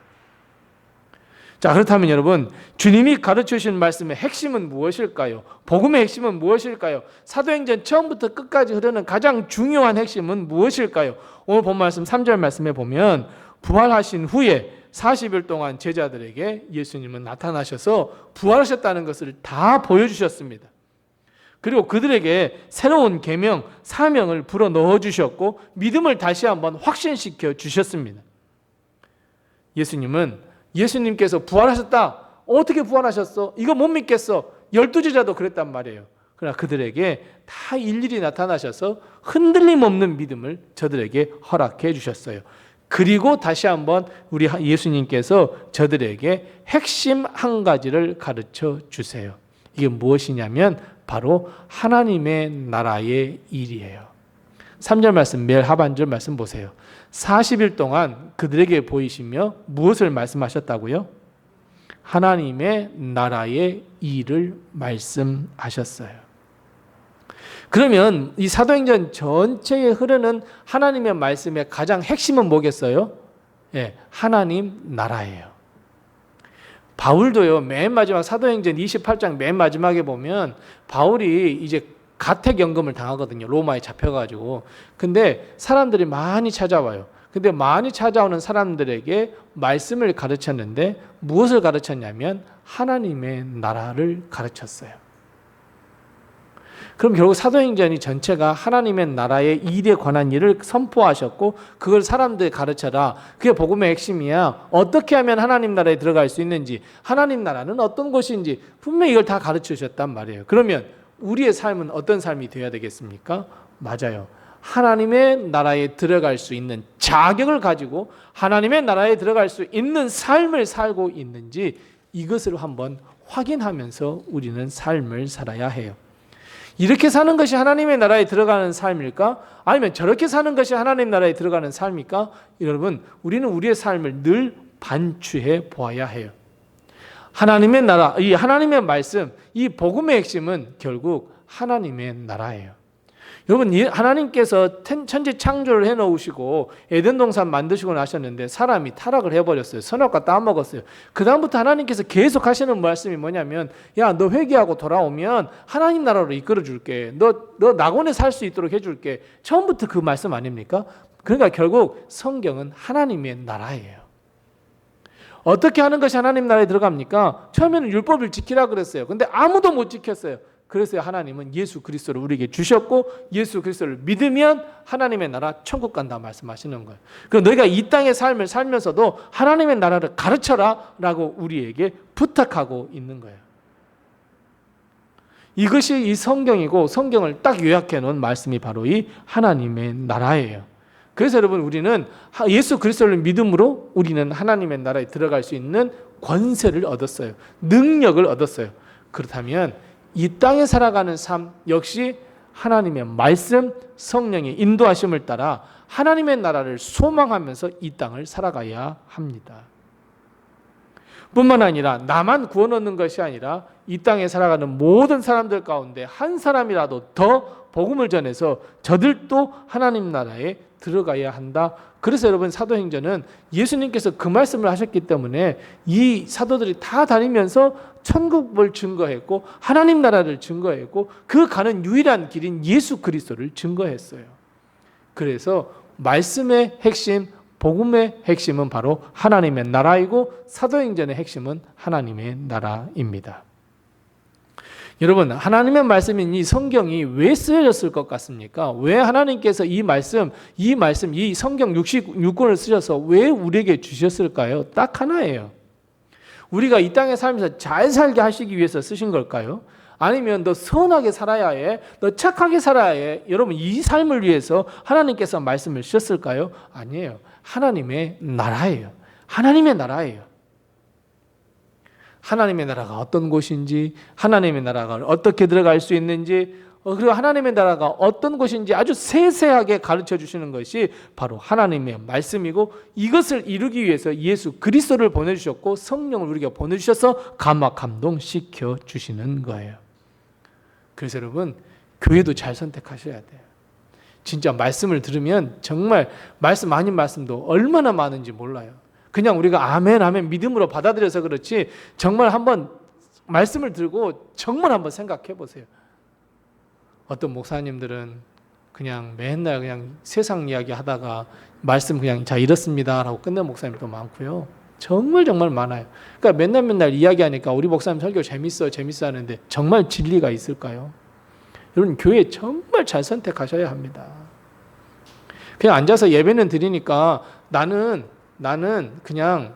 자, 그렇다면 여러분, 주님이 가르쳐 주신 말씀의 핵심은 무엇일까요? 복음의 핵심은 무엇일까요? 사도행전 처음부터 끝까지 흐르는 가장 중요한 핵심은 무엇일까요? 오늘 본 말씀 3절 말씀에 보면 부활하신 후에 40일 동안 제자들에게 예수님은 나타나셔서 부활하셨다는 것을 다 보여주셨습니다. 그리고 그들에게 새로운 계명, 사명을 불어넣어 주셨고 믿음을 다시 한번 확신시켜 주셨습니다. 예수님께서 부활하셨다. 어떻게 부활하셨어? 이거 못 믿겠어. 12제자도 그랬단 말이에요. 그러나 그들에게 다 일일이 나타나셔서 흔들림 없는 믿음을 저들에게 허락해 주셨어요. 그리고 다시 한번 우리 예수님께서 저들에게 핵심 한 가지를 가르쳐 주세요. 이게 무엇이냐면 바로 하나님의 나라의 일이에요. 3절 말씀, 매일 하반절 말씀 보세요. 40일 동안 그들에게 보이시며 무엇을 말씀하셨다고요? 하나님의 나라의 일을 말씀하셨어요. 그러면 이 사도행전 전체에 흐르는 하나님의 말씀의 가장 핵심은 뭐겠어요? 하나님 나라예요. 바울도요, 맨 마지막 사도행전 28장 맨 마지막에 보면 바울이 이제 가택연금을 당하거든요. 로마에 잡혀가지고. 근데 사람들이 많이 찾아와요. 근데 많이 찾아오는 사람들에게 말씀을 가르쳤는데 무엇을 가르쳤냐면 하나님의 나라를 가르쳤어요. 그럼 결국 사도행전이 전체가 하나님의 나라의 일에 관한 일을 선포하셨고 그걸 사람들에 가르쳐라. 그게 복음의 핵심이야. 어떻게 하면 하나님 나라에 들어갈 수 있는지, 하나님 나라는 어떤 것인지 분명히 이걸 다 가르쳐 주셨단 말이에요. 그러면 우리의 삶은 어떤 삶이 되어야 되겠습니까? 맞아요. 하나님의 나라에 들어갈 수 있는 자격을 가지고 하나님의 나라에 들어갈 수 있는 삶을 살고 있는지 이것을 한번 확인하면서 우리는 삶을 살아야 해요. 이렇게 사는 것이 하나님의 나라에 들어가는 삶일까? 아니면 저렇게 사는 것이 하나님 나라에 들어가는 삶일까? 여러분, 우리는 우리의 삶을 늘 반추해 보아야 해요. 하나님의 나라, 이 하나님의 말씀, 이 복음의 핵심은 결국 하나님의 나라예요. 여러분, 하나님께서 천지 창조를 해놓으시고 에덴 동산 만드시고 나셨는데 사람이 타락을 해버렸어요. 선악과 따먹었어요. 그 다음부터 하나님께서 계속 하시는 말씀이 뭐냐면, 야, 너 회개하고 돌아오면 하나님 나라로 이끌어 줄게. 너 낙원에 살 수 있도록 해줄게. 처음부터 그 말씀 아닙니까? 그러니까 결국 성경은 하나님의 나라예요. 어떻게 하는 것이 하나님 나라에 들어갑니까? 처음에는 율법을 지키라 그랬어요. 근데 아무도 못 지켰어요. 그래서 하나님은 예수 그리스도를 우리에게 주셨고 예수 그리스도를 믿으면 하나님의 나라 천국 간다 말씀하시는 거예요. 그럼 너희가 이 땅의 삶을 살면서도 하나님의 나라를 가르쳐라 라고 우리에게 부탁하고 있는 거예요. 이것이 이 성경이고 성경을 딱 요약해 놓은 말씀이 바로 이 하나님의 나라예요. 그래서 여러분, 우리는 예수 그리스도를 믿음으로 우리는 하나님의 나라에 들어갈 수 있는 권세를 얻었어요. 능력을 얻었어요. 그렇다면 이 땅에 살아가는 삶 역시 하나님의 말씀, 성령의 인도하심을 따라 하나님의 나라를 소망하면서 이 땅을 살아가야 합니다. 뿐만 아니라 나만 구원 얻는 것이 아니라 이 땅에 살아가는 모든 사람들 가운데 한 사람이라도 더 복음을 전해서 저들도 하나님 나라에 들어가야 한다. 그래서 여러분, 사도행전은 예수님께서 그 말씀을 하셨기 때문에 이 사도들이 다 다니면서 천국을 증거했고 하나님 나라를 증거했고 그 가는 유일한 길인 예수 그리스도를 증거했어요. 그래서 말씀의 핵심, 복음의 핵심은 바로 하나님의 나라이고 사도행전의 핵심은 하나님의 나라입니다. 여러분, 하나님의 말씀인 이 성경이 왜 쓰여졌을 것 같습니까? 왜 하나님께서 이 성경 66권을 쓰셔서 왜 우리에게 주셨을까요? 딱 하나예요. 우리가 이 땅에 살면서 잘 살게 하시기 위해서 쓰신 걸까요? 아니면 너 선하게 살아야 해, 너 착하게 살아야 해. 여러분, 이 삶을 위해서 하나님께서 말씀을 주셨을까요? 아니에요. 하나님의 나라예요. 하나님의 나라예요. 하나님의 나라가 어떤 곳인지, 하나님의 나라가 어떻게 들어갈 수 있는지, 그리고 하나님의 나라가 어떤 곳인지 아주 세세하게 가르쳐 주시는 것이 바로 하나님의 말씀이고, 이것을 이루기 위해서 예수 그리스도를 보내주셨고 성령을 우리에게 보내주셔서 감동시켜 주시는 거예요. 그래서 여러분, 교회도 잘 선택하셔야 돼요. 진짜 말씀을 들으면 정말 말씀 아닌 말씀도 얼마나 많은지 몰라요. 그냥 우리가 아멘 아멘 믿음으로 받아들여서 그렇지 정말 한번 말씀을 들고 정말 한번 생각해 보세요. 어떤 목사님들은 그냥 맨날 그냥 세상 이야기 하다가 말씀 그냥 자 이렇습니다 라고 끝낸 목사님도 많고요. 정말 많아요. 그러니까 맨날 이야기하니까 우리 목사님 설교 재밌어 하는데 정말 진리가 있을까요? 여러분 교회 정말 잘 선택하셔야 합니다. 그냥 앉아서 예배는 드리니까 나는 그냥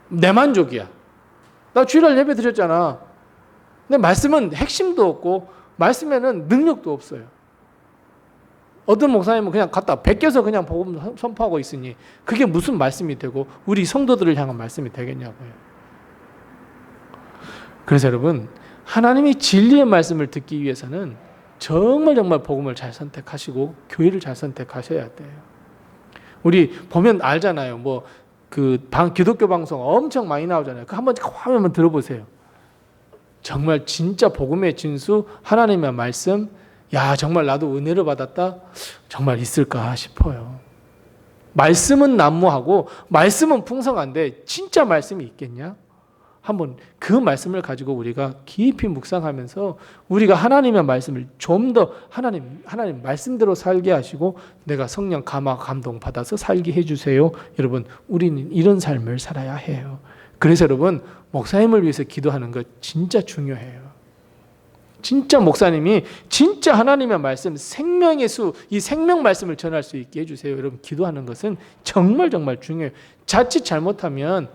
내 만족이야. 나 주일날 예배 드렸잖아. 근데 말씀은 핵심도 없고 말씀에는 능력도 없어요. 어떤 목사님은 그냥 갖다 베껴서 그냥 복음 선포하고 있으니 그게 무슨 말씀이 되고 우리 성도들을 향한 말씀이 되겠냐고요. 그래서 여러분 하나님이 진리의 말씀을 듣기 위해서는 정말 복음을 잘 선택하시고 교회를 잘 선택하셔야 돼요. 우리 보면 알잖아요. 뭐 기독교 방송 엄청 많이 나오잖아요. 그 한번 화면 들어보세요. 정말 진짜 복음의 진수 하나님의 말씀 야 정말 나도 은혜를 받았다 정말 있을까 싶어요. 말씀은 난무하고 말씀은 풍성한데 진짜 말씀이 있겠냐? 한번 그 말씀을 가지고 우리가 깊이 묵상하면서 우리가 하나님의 말씀을 좀 더 하나님 말씀대로 살게 하시고 내가 성령 감동 받아서 살게 해주세요. 여러분 우리는 이런 삶을 살아야 해요. 그래서 여러분 목사님을 위해서 기도하는 것 진짜 중요해요. 진짜 목사님이 진짜 하나님의 말씀 생명의 수 이 생명 말씀을 전할 수 있게 해주세요. 여러분 기도하는 것은 정말 중요해요. 자칫 잘못하면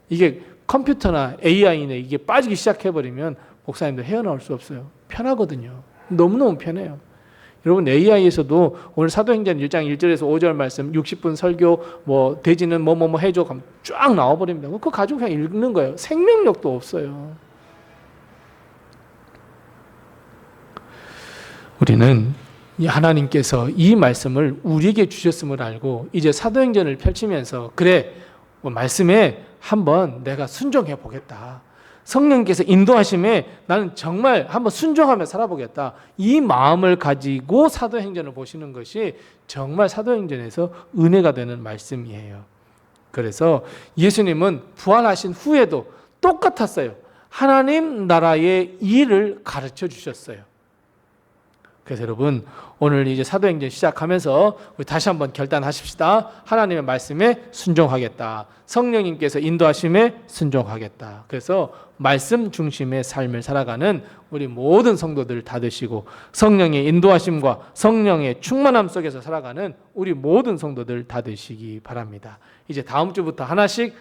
이게 컴퓨터나 AI에 이게 빠지기 시작해버리면 목사님도 헤어나올 수 없어요. 편하거든요. 너무너무 편해요. 여러분 AI에서도 오늘 사도행전 1장 1절에서 5절 말씀 60분 설교 뭐 대지는 뭐 해줘 하면 쫙 나와버립니다. 그거 가지고 그냥 읽는 거예요. 생명력도 없어요. 우리는 하나님께서 이 말씀을 우리에게 주셨음을 알고 이제 사도행전을 펼치면서 그래 말씀에 한번 내가 순종해 보겠다. 성령께서 인도하심에 나는 정말 한번 순종하며 살아보겠다. 이 마음을 가지고 사도행전을 보시는 것이 정말 사도행전에서 은혜가 되는 말씀이에요. 그래서 예수님은 부활하신 후에도 똑같았어요. 하나님 나라의 일을 가르쳐 주셨어요. 그래서 여러분 오늘 이제 사도행전 시작하면서 우리 다시 한번 결단하십시다. 하나님의 말씀에 순종하겠다. 성령님께서 인도하심에 순종하겠다. 그래서 말씀 중심의 삶을 살아가는 우리 모든 성도들 다 되시고 성령의 인도하심과 성령의 충만함 속에서 살아가는 우리 모든 성도들 다 되시기 바랍니다. 이제 다음 주부터 하나씩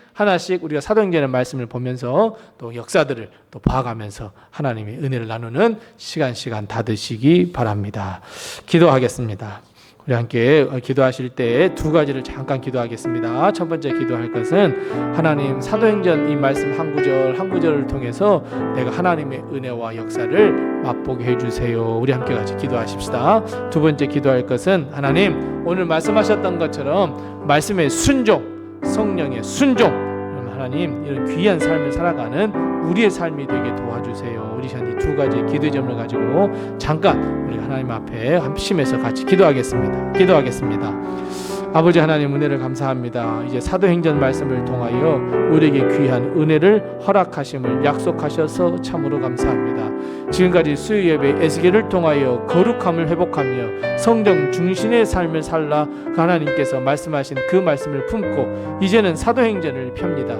우리가 사도행전의 말씀을 보면서 또 역사들을 또 봐가면서 하나님의 은혜를 나누는 시간 다 되시기 바랍니다. 기도하겠습니다. 우리 함께 기도하실 때 두 가지를 잠깐 기도하겠습니다. 첫 번째 기도할 것은 하나님 사도행전 이 말씀 한 구절을 통해서 내가 하나님의 은혜와 역사를 맛보게 해주세요. 우리 함께 같이 기도하십시다. 두 번째 기도할 것은 하나님 오늘 말씀하셨던 것처럼 말씀의 순종, 성령의 순종 하나님 이런 귀한 삶을 살아가는 우리의 삶이 되게 도와주세요. 우리 이 두 가지 기도의 점을 가지고 잠깐 우리 하나님 앞에 합심해서 같이 기도하겠습니다. 아버지 하나님 은혜를 감사합니다. 이제 사도행전 말씀을 통하여 우리에게 귀한 은혜를 허락하심을 약속하셔서 참으로 감사합니다. 지금까지 수요 예배 에스겔을 통하여 거룩함을 회복하며 성령 중심의 삶을 살라 하나님께서 말씀하신 그 말씀을 품고 이제는 사도행전을 펴니다.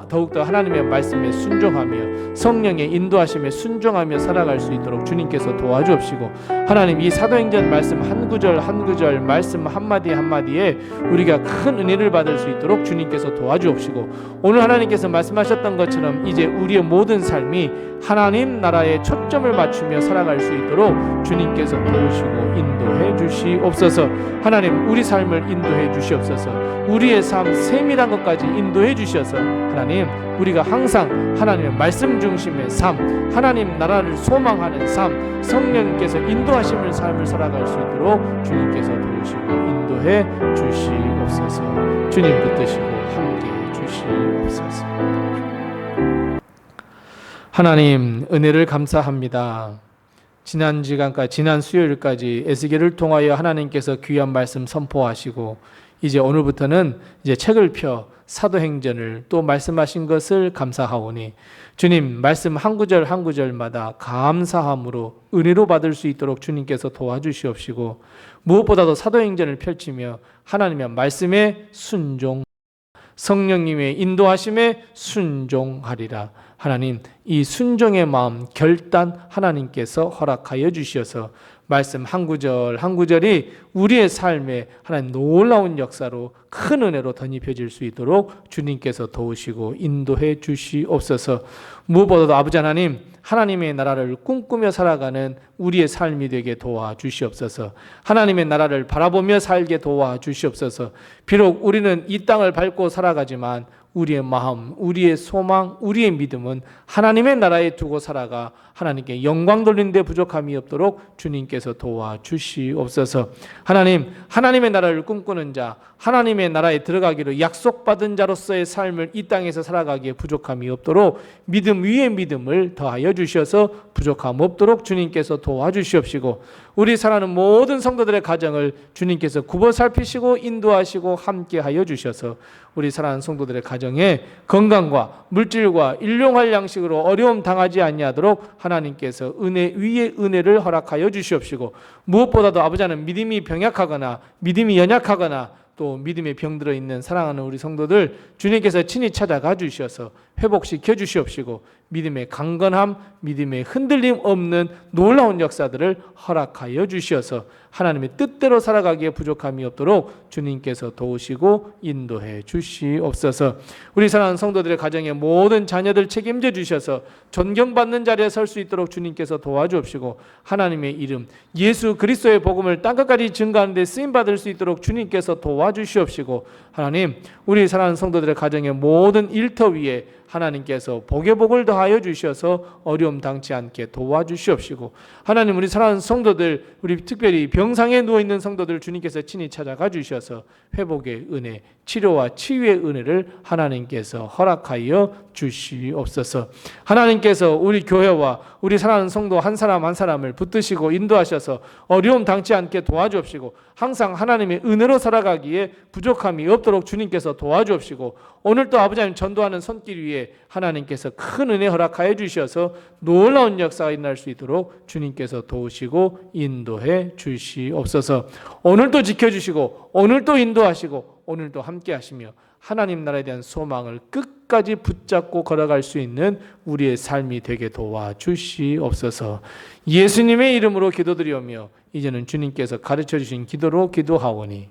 더욱더 하나님의 말씀에 순종하며 성령의 인도하심에 순종하며 살아갈 수 있도록 주님께서 도와주옵시고 하나님 이 사도행전 말씀 한 구절 말씀 한마디에 우리가 큰 은혜를 받을 수 있도록 주님께서 도와주옵시고 오늘 하나님께서 말씀하셨던 것처럼 이제 우리의 모든 삶이 하나님 나라에 초점을 맞추며 살아갈 수 있도록 주님께서 도우시고 인도해 주시옵소서. 하나님 우리 삶을 인도해 주시옵소서. 우리의 삶 세밀한 것까지 인도해 주셔서 하나님 우리가 항상 하나님의 말씀 중심의 삶, 하나님 나라를 소망하는 삶, 성령님께서 인도하시는 삶을 살아갈 수 있도록 주님께서 도우시고 인도해 주시옵소서. 주님 붙드시고 함께 주시옵소서. 하나님 은혜를 감사합니다. 지난 수요일까지 에스겔을 통하여 하나님께서 귀한 말씀 선포하시고 이제 오늘부터는 이제 책을 펴 사도행전을 또 말씀하신 것을 감사하오니 주님 말씀 한 구절 한 구절마다 감사함으로 은혜로 받을 수 있도록 주님께서 도와주시옵시고 무엇보다도 사도행전을 펼치며 하나님의 말씀에 순종, 성령님의 인도하심에 순종하리라. 하나님, 이 순종의 마음 결단 하나님께서 허락하여 주시어서 말씀 한 구절 한 구절이 우리의 삶에 하나님 놀라운 역사로 큰 은혜로 덧입혀질 수 있도록 주님께서 도우시고 인도해 주시옵소서. 무엇보다도 아버지 하나님, 하나님의 나라를 꿈꾸며 살아가는 우리의 삶이 되게 도와주시옵소서. 하나님의 나라를 바라보며 살게 도와주시옵소서. 비록 우리는 이 땅을 밟고 살아가지만 우리의 마음, 우리의 소망, 우리의 믿음은 하나님의 나라에 두고 살아가 하나님께 영광 돌리는 데 부족함이 없도록 주님께서 도와주시옵소서. 하나님, 하나님의 나라를 꿈꾸는 자, 하나님의 나라에 들어가기로 약속받은 자로서의 삶을 이 땅에서 살아가기에 부족함이 없도록 믿음 위에 믿음을 더하여 주셔서 부족함 없도록 주님께서 도와주시옵시고 우리 사랑하는 모든 성도들의 가정을 주님께서 굽어 살피시고 인도하시고 함께하여 주셔서 우리 사랑하는 성도들의 가정에 건강과 물질과 일용할 양식으로 어려움 당하지 아니하도록 하나님께서 은혜 위에 은혜를 허락하여 주시옵시고 무엇보다도 아버지 하나님 믿음이 병약하거나 믿음이 연약하거나 또 믿음에 병들어 있는 사랑하는 우리 성도들 주님께서 친히 찾아가 주셔서 회복시켜 주시옵시고 믿음의 강건함, 믿음의 흔들림 없는 놀라운 역사들을 허락하여 주시어서 하나님의 뜻대로 살아가기에 부족함이 없도록 주님께서 도우시고 인도해 주시옵소서. 우리 사랑하는 성도들의 가정의 모든 자녀들 책임져 주셔서 존경받는 자리에 설 수 있도록 주님께서 도와주옵시고 하나님의 이름 예수 그리스도의 복음을 땅끝까지 증거하는 데 쓰임받을 수 있도록 주님께서 도와주시옵시고 하나님, 우리 사랑하는 성도들의 가정의 모든 일터 위에 하나님께서 복의 복을 더하여 주셔서 어려움 당치 않게 도와주시옵시고 하나님, 우리 사랑하는 성도들, 우리 특별히 병상에 누워있는 성도들 주님께서 친히 찾아가 주셔서 회복의 은혜, 치료와 치유의 은혜를 하나님께서 허락하여 주시옵소서. 하나님께서 우리 교회와 우리 사랑하는 성도 한 사람 한 사람을 붙드시고 인도하셔서 어려움 당치 않게 도와주옵시고 항상 하나님의 은혜로 살아가기에 부족함이 없도록 주님께서 도와주옵시고 오늘도 아버지 하나님 전도하는 손길 위에 하나님께서 큰 은혜 허락하여 주셔서 놀라운 역사가 일어날 수 있도록 주님께서 도우시고 인도해 주시옵소서. 오늘도 지켜주시고 오늘도 인도하시고 오늘도 함께 하시며 하나님 나라에 대한 소망을 끝까지 붙잡고 걸어갈 수 있는 우리의 삶이 되게 도와주시옵소서. 예수님의 이름으로 기도드리오며 이제는 주님께서 가르쳐 주신 기도로 기도하오니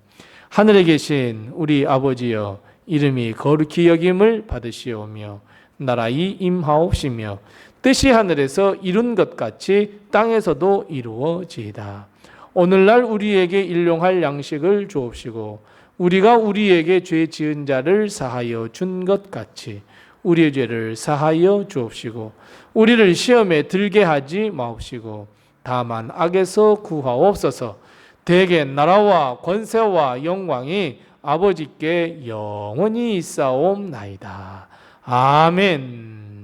하늘에 계신 우리 아버지여 이름이 거룩히 여김을 받으시오며 나라의 임하옵시며 뜻이 하늘에서 이룬 것 같이 땅에서도 이루어지이다. 오늘날 우리에게 일용할 양식을 주옵시고 우리가 우리에게 죄 지은 자를 사하여 준 것 같이 우리의 죄를 사하여 주옵시고 우리를 시험에 들게 하지 마옵시고 다만 악에서 구하옵소서. 대개 나라와 권세와 영광이 아버지께 영원히 있사옵나이다. 아멘.